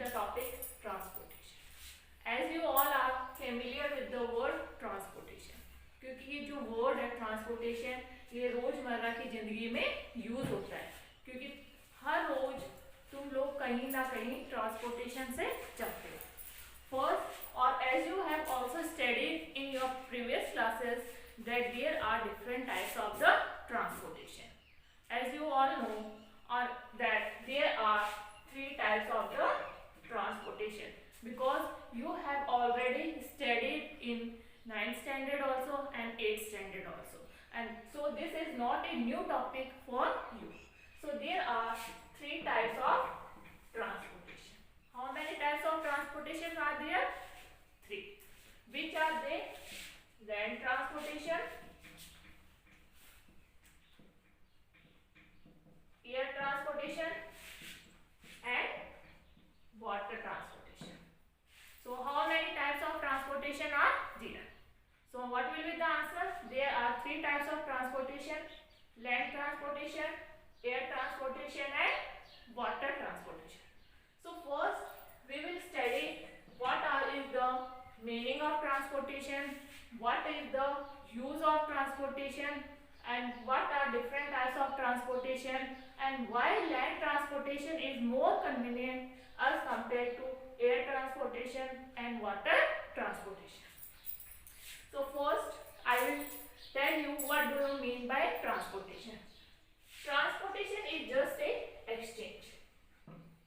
the topic transportation. As you all are familiar with the word transportation, क्योंकि ये जो word है transportation ये रोजमर्रा की जिंदगी में यूज होता है, क्योंकि हर रोज तुम लोग कहीं ना कहीं ट्रांसपोर्टेशन से चलते हो. First, or as you have also studied in your previous classes, that there are different types of the transportation. As you all know, or that there are three types of the transportation, because you have already studied in 9th standard also and 8th standard also, and so this is not a new topic for you. So there are three types of transportation. How many types of transportation are there? Three. Which are they? Land transportation, air transportation and water transportation. So how many types of transportation are there? So what will be the answer? There are three types of transportation: land transportation, air transportation and water transportation. So first we will study what is the meaning of transportation, what is the use of transportation, and what are different types of transportation, and why land transportation is more convenient as compared to air transportation and water transportation. So first I will tell you what do you mean by transportation. Transportation is just a exchange.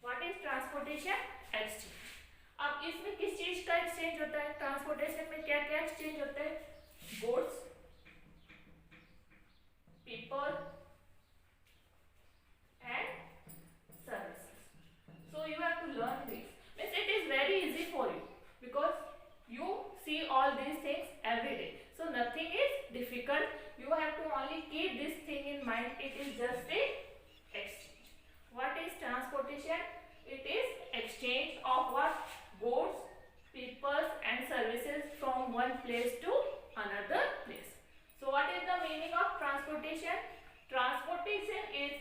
What is transportation? Exchange. अब इसमें किस चीज का exchange होता है? Transportation में क्या क्या एक्सचेंज होता है? Goods, people and services. So you have to learn this. Means it is very easy for you because you see all these things every day. So nothing is difficult. You have to only keep this thing in mind. It is just a exchange. What is transportation? It is exchange of what? Goods, people and services from one place to another place. So what is the meaning of transportation? Transportation is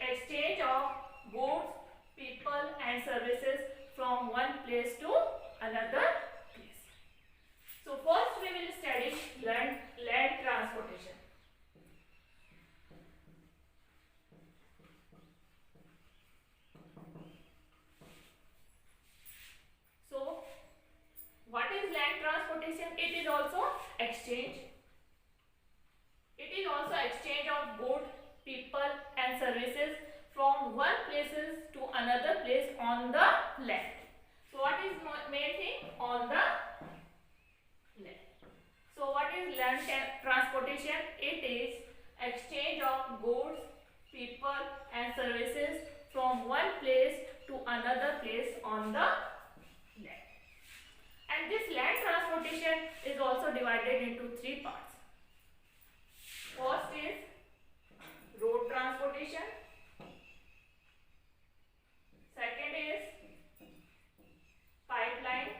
exchange of goods, people and services from one place to another place. So first we will study land transportation. So what is land transportation? It is also exchange. It is also exchange of goods, people and services from one places to another place on the land. So what is main thing? On the land. So what is land transportation? It is exchange of goods, people and services from one place to another place on the land. And this land transportation is also divided into three parts. First is road transportation. Second is pipeline.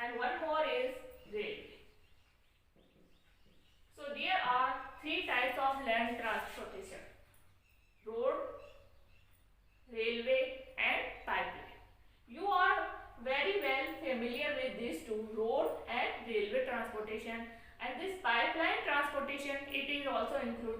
And one more is railway. So there are three types of land transportation: road, railway and pipeline. You are very well familiar with these two, road and railway transportation, and this pipeline transportation, it is also included